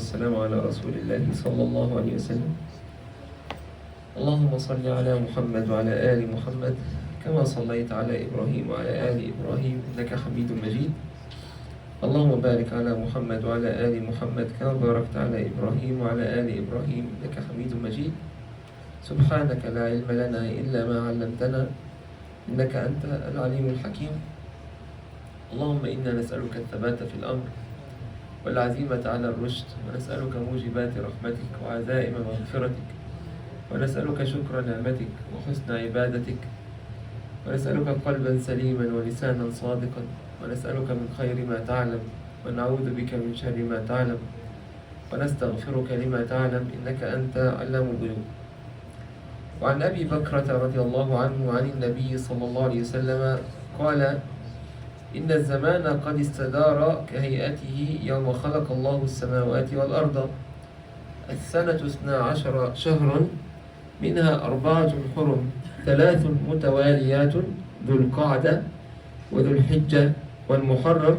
والسلام على رسول الله صلى الله عليه وسلم. اللهم صل على محمد وعلى آل محمد كما صليت على إبراهيم وعلى آل إبراهيم إنك حميد مجيد. اللهم بارك على محمد وعلى آل محمد كما باركت على إبراهيم وعلى آل إبراهيم إنك حميد مجيد. سبحانك لا علم لنا إلا ما علمتنا إنك أنت العليم الحكيم. اللهم إنا نسألك الثبات في الأمر والعزيمة على الرشد، ونسألك موجبات رحمتك وعزائم مغفرتك، ونسألك شكر نعمتك وحسن عبادتك، ونسألك قلبا سليما ولسانا صادقا، ونسألك من خير ما تعلم ونعوذ بك من شر ما تعلم، ونستغفرك لما تعلم إنك أنت علام الغيوب. وعن أبي بكرة رضي الله عنه عن النبي صلى الله عليه وسلم قال: إن الزمان قد استدار كهيئته يوم خلق الله السماوات والأرض. السنة 12 شهرا منها 4 حرم، 3 متواليات: ذو القعدة وذو الحجة والمحرم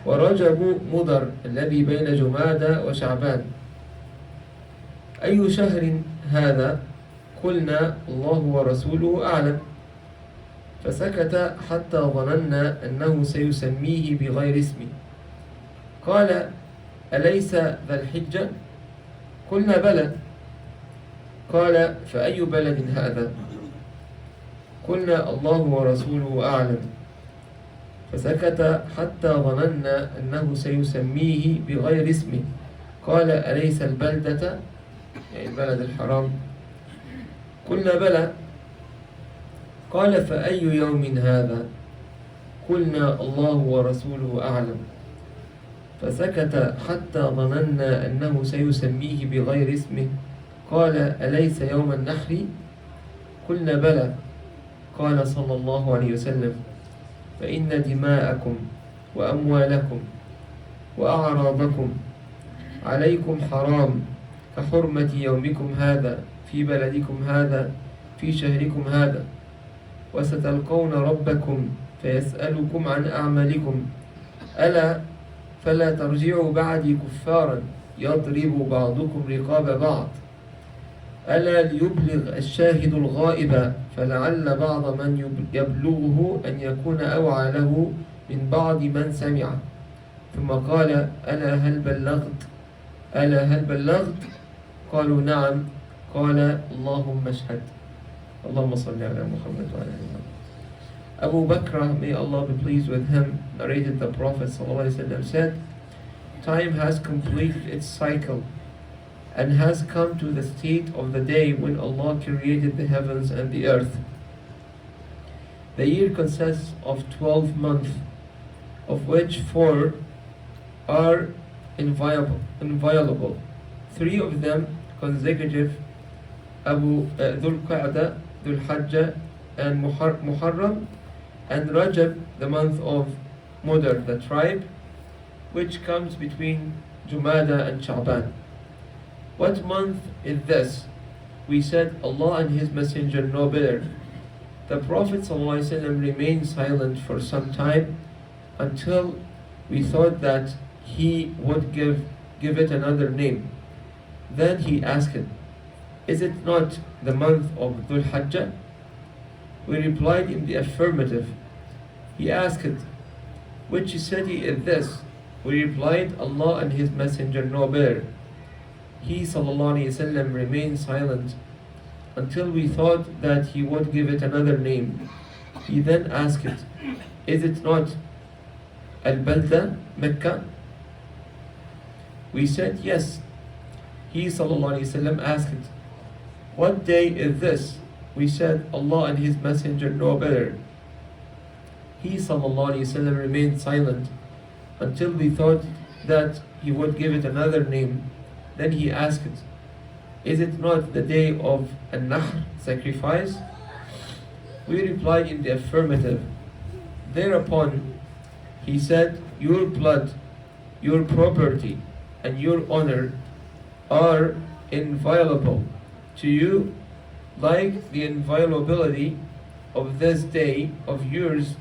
ورجب مضر الذي بين جمادى وشعبان. أي شهر هذا؟ قلنا: الله ورسوله أعلم. فسكت حتى ظننا أنه سيسميه بغير اسمه. قال: أليس ذا الحجة؟ قلنا: بلى. قال: فأي بلد هذا؟ قلنا: الله ورسوله أعلم. فسكت حتى ظننا أنه سيسميه بغير اسمه. قال: أليس البلدة، يعني البلد الحرام؟ قلنا: بلى. قال: فأي يوم هذا؟ قلنا: الله ورسوله أعلم. فسكت حتى ظننا أنه سيسميه بغير اسمه. قال: أليس يوم النحر؟ قلنا: بلى. قال صلى الله عليه وسلم: فإن دماءكم وأموالكم وأعراضكم عليكم حرام كحرمة يومكم هذا في بلدكم هذا في شهركم هذا، وستلقون ربكم فيسألكم عن أعمالكم. ألا فلا ترجعوا بعدي كفارا يضرب بعضكم رقاب بعض. ألا ليبلغ الشاهد الغائب، فلعل بعض من يبلغه أن يكون أوعى له من بعض من سمع. ثم قال: ألا هل بلغت؟ ألا هل بلغت؟ قالوا: نعم. قال: اللهم اشهد. اللهم صل على محمد وعلى آل محمد. Abu Bakr, may Allah be pleased with him, narrated the Prophet ﷺ said, time has completed its cycle and has come to the state of the day when Allah created the heavens and the earth. The year consists of 12 months, of which 4 are inviolable. 3 of them consecutive: Dhul Qa'dah, Dhul Hajjah, and Muharram, and Rajab, the month of Mudar, the tribe, which comes between Jumada and Sha'ban. What month is this? We said, Allah and His Messenger know better. The Prophet ﷺ remained silent for some time until we thought that he would give it another name. Then he asked, is it not the month of Dhul Hajjah? We replied in the affirmative. He asked, which city is this? We replied, Allah and His Messenger know better. He ﷺ remained silent until we thought that he would give it another name. He then asked, is it not Al-Balda, Mecca? We said, yes. He ﷺ asked, what day is this? We said, Allah and His Messenger know better. He ﷺ remained silent until we thought that he would give it another name. Then he asked, is it not the day of An-Nahr, sacrifice? We replied in the affirmative. Thereupon he said, your blood, your property, and your honor are inviolable to you, like the inviolability of this day of yours,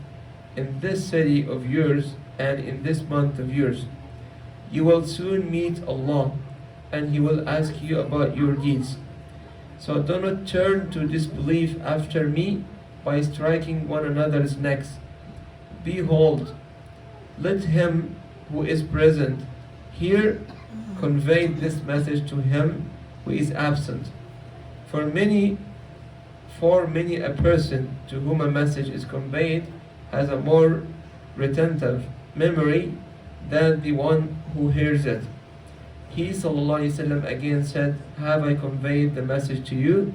in this city of yours, and in this month of yours. You will soon meet Allah, and He will ask you about your deeds. So do not turn to disbelief after me by striking one another's necks. Behold, let him who is present here convey this message to him who is absent. For many a person to whom a message is conveyed has a more retentive memory than the one who hears it. He ﷺ again said, have I conveyed the message to you?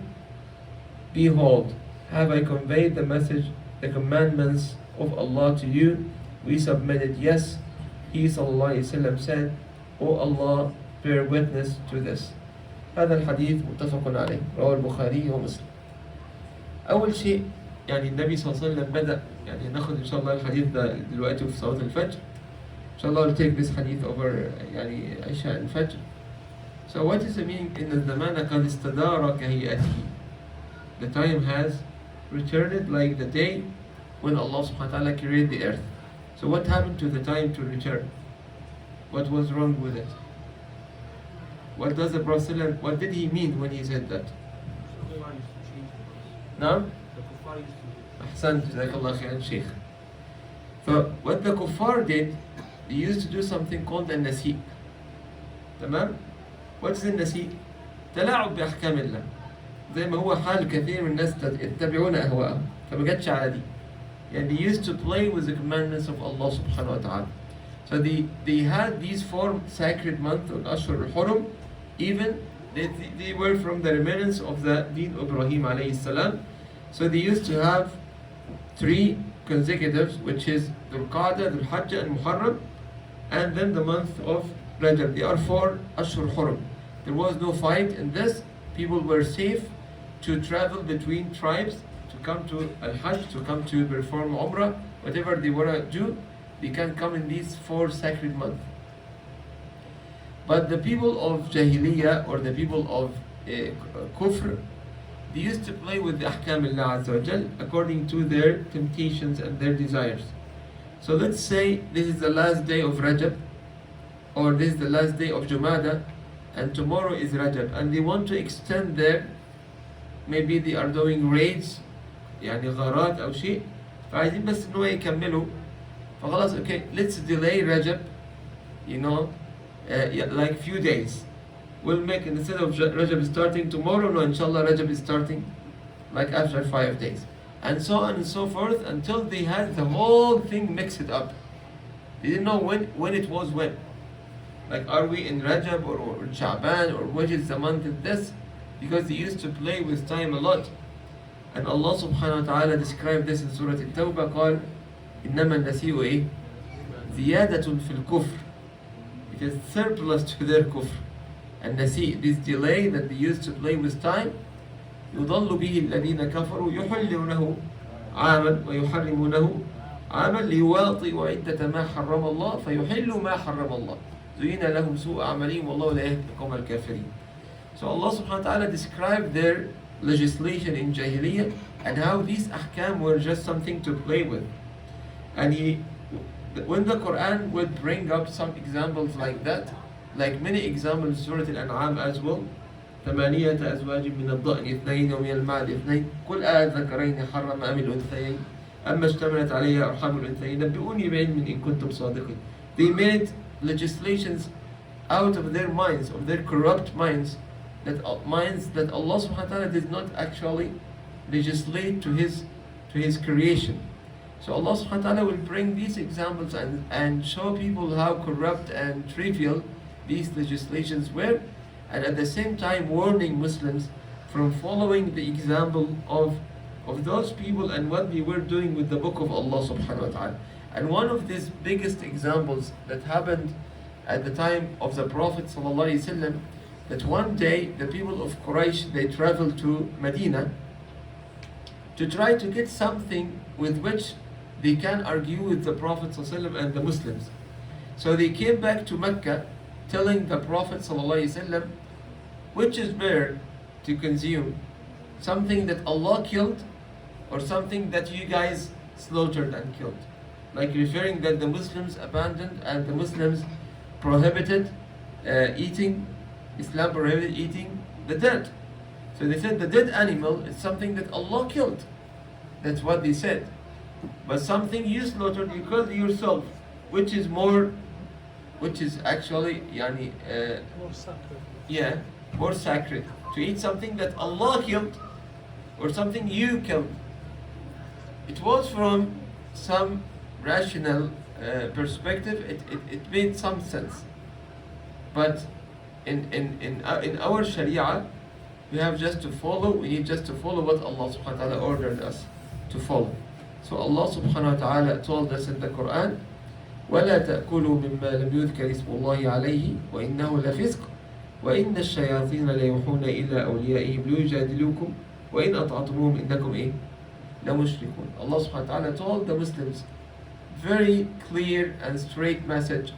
Behold, have I conveyed the message, the commandments of Allah to you? We submitted, yes. He ﷺ said, O Allah, bear witness to this. هذا الحديث متفق عليه رواه البخاري ومسلم. أول شيء يعني النبي صلى الله عليه وسلم بدأ يعني ناخد إن شاء الله الحديث ده دلوقتي في صلاة الفجر. إن شاء الله I'll take this hadith over يعني عشاء الفجر. So what is the meaning إن الزمان قد استدار كهيئته? The time has returned like the day when Allah subhanahu wa ta'ala created the earth. So what happened to the time to return? What was wrong with it? What does the Prophet, what did he mean when he said that? No? أحسنت جزاك الله خيرا شيخ. So what the kuffar did, they used to do something called النسيء. تمام؟ What is النسيء؟ تلاعب بأحكام الله. زي ما هو حال كثير من الناس يتبعون أهواءهم. فما جاتش على دي. And they used to play with the commandments of Allah subhanahu wa ta'ala. So they had these 4 sacred months of Ashur al-Hurum. Even they were from the remnants of the Deen of Ibrahim alayhi salam. So they used to have 3 consecutives, which is Dhul Qa'dah, Dhul Hajjah and Muharram, and then the month of Rajab. They are 4 Ashur al-Hurum. There was no fight in this. People were safe to travel between tribes, to come to Al-Hajj, to come to perform Umrah, whatever they want to do, they can come in these 4 sacred months. But the people of Jahiliyyah or the people of Kufr, they used to play with the Ahkam Allah Azza wa Jal according to their temptations and their desires. So let's say this is the last day of Rajab, or this is the last day of Jumada, and tomorrow is Rajab, and they want to extend their, maybe they are doing raids, يعني غارات أو شيء، فعايزين بس إنه يكملوا، فخلاص okay, let's delay Rajab, you know, like few days. We'll make, instead of Rajab starting tomorrow, no, inshallah Rajab is starting like after 5 days. And so on and so forth until they had the whole thing mixed up. They didn't know when it was when. Like, are we in Rajab or Sha'ban, or which is the month of this? Because they used to play with time a lot. And Allah subhanahu wa ta'ala described this in Surah Al-Tawbah, قال إنما النسيء إيه؟ زيادة في الكفر. It is surplus to their kufr. And nasi, this delay that they used to play with time, يضل به الذين كفروا يحلونه عاما ويحرمونه عاما ليواطئوا عدة ما حرم الله فيحلوا ما حرم الله زين لهم سوء أعمالهم والله لا يهدي القوم الكافرين. So Allah subhanahu wa ta'ala described their legislation in Jahiliyyah and how these ahkam were just something to play with. And when the Quran would bring up some examples like that, like many examples, Surah Al-An'am as well, ثمانية أزواج من الضأن اثنين ومن المعد اثنين قل أذكرين حرم أم الأنثيين أما اشتملت عليه أرحام الأنثيين نبئوني بعلم إن كنتم صادقين. They made legislations out of their minds, of their corrupt minds, that Allah subhanahu wa ta'ala did not actually legislate to his creation. So Allah subhanahu wa ta'ala will bring these examples and show people how corrupt and trivial these legislations were, and at the same time warning Muslims from following the example of those people and what they were doing with the book of Allah subhanahu wa ta'ala. And one of these biggest examples that happened at the time of the Prophet sallallahu alaihi wasallam, that one day the people of Quraysh, they traveled to Medina to try to get something with which they can argue with the Prophet sallallahu alaihi wasallam and the Muslims. So they came back to Mecca telling the Prophet ﷺ, which is better to consume, something that Allah killed or something that you guys slaughtered and killed, like referring that the Muslims abandoned and the Muslims prohibited Islam prohibited eating the dead. So they said the dead animal is something that Allah killed. That's what they said. But something you slaughtered, you killed yourself, which is actually more sacred. yeah, more sacred. To eat something that Allah killed or something you killed. It was from some rational perspective, it made some sense. But in our Sharia, we need just to follow what Allah subhanahu wa ta'ala ordered us to follow. So Allah subhanahu wa ta'ala told us in the Quran, وَلَا تَأْكُلُوا مِمَّا لَمْ يُذْكَرِ اسْمُ اللَّهِ عَلَيْهِ وَإِنَّهُ لَفِسْقٌ وَإِنَّ الشَّيَاطِينَ لَيُوحُونَ إِلَىٰ أَوْلِيَائِهِمْ لِيُجَادِلُوكُمْ وَإِنْ أَطَعْتُمُوهُمْ إِنَّكُمْ لَمُشْرِكُونَ. Allah subhanahu wa ta'ala told the Muslims very clear and straight message: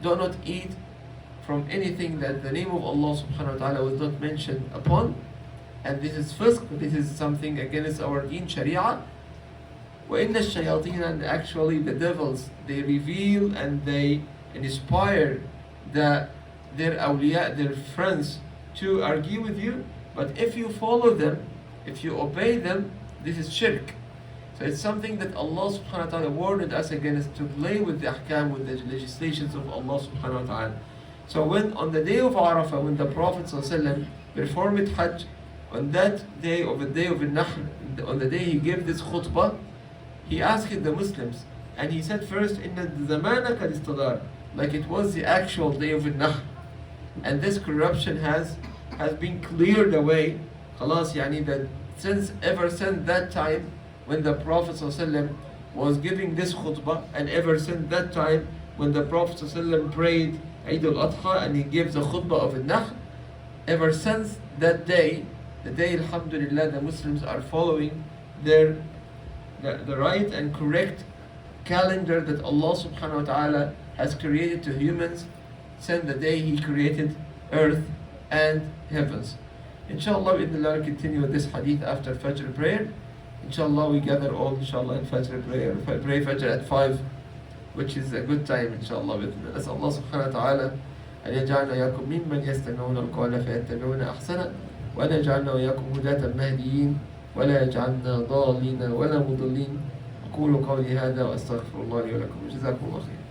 do not eat from anything that the name of Allah subhanahu wa ta'ala was not mentioned upon, and this is fisq, this is something against our deen, Sharia. وَإِنَّ الشَّيَاطِينَ, and actually the devils, they reveal and they inspire their awliya, their friends, to argue with you. But if you follow them, if you obey them, this is shirk. So it's something that Allah subhanahu wa ta'ala warned us against, to play with the ahkam, with the legislations of Allah subhanahu wa ta'ala. So when on the day of Arafah, when the Prophet ﷺ performed Hajj, on that day of the day of Nahr, on the day he gave this khutbah, he asked the Muslims, and he said first, "Inna zamana kad istadar," like it was the actual day of Nahr, and this corruption has been cleared away. Khalas, yani that since that time when the Prophet ﷺ was giving this khutbah, and ever since that time when the Prophet ﷺ prayed Eid al-Adha and he gives the khutbah of Nahr, ever since that day, the day, alhamdulillah, the Muslims are following the right and correct calendar that Allah subhanahu wa ta'ala has created to humans since the day He created earth and heavens. Inshallah, we'll continue with this hadith after Fajr prayer. Inshallah, we gather all, inshallah, in Fajr prayer. Pray Fajr at 5, which is a good time, inshallah. نسأل الله سبحانه وتعالى أن يجعلنا وإياكم ممن يستمعون القول فيتبعون أحسنه، وأن يجعلنا وإياكم هداة مهديين، ولا يجعلنا ضالين ولا مضلين. أقول قولي هذا وأستغفر الله لي ولكم. جزاكم الله خير.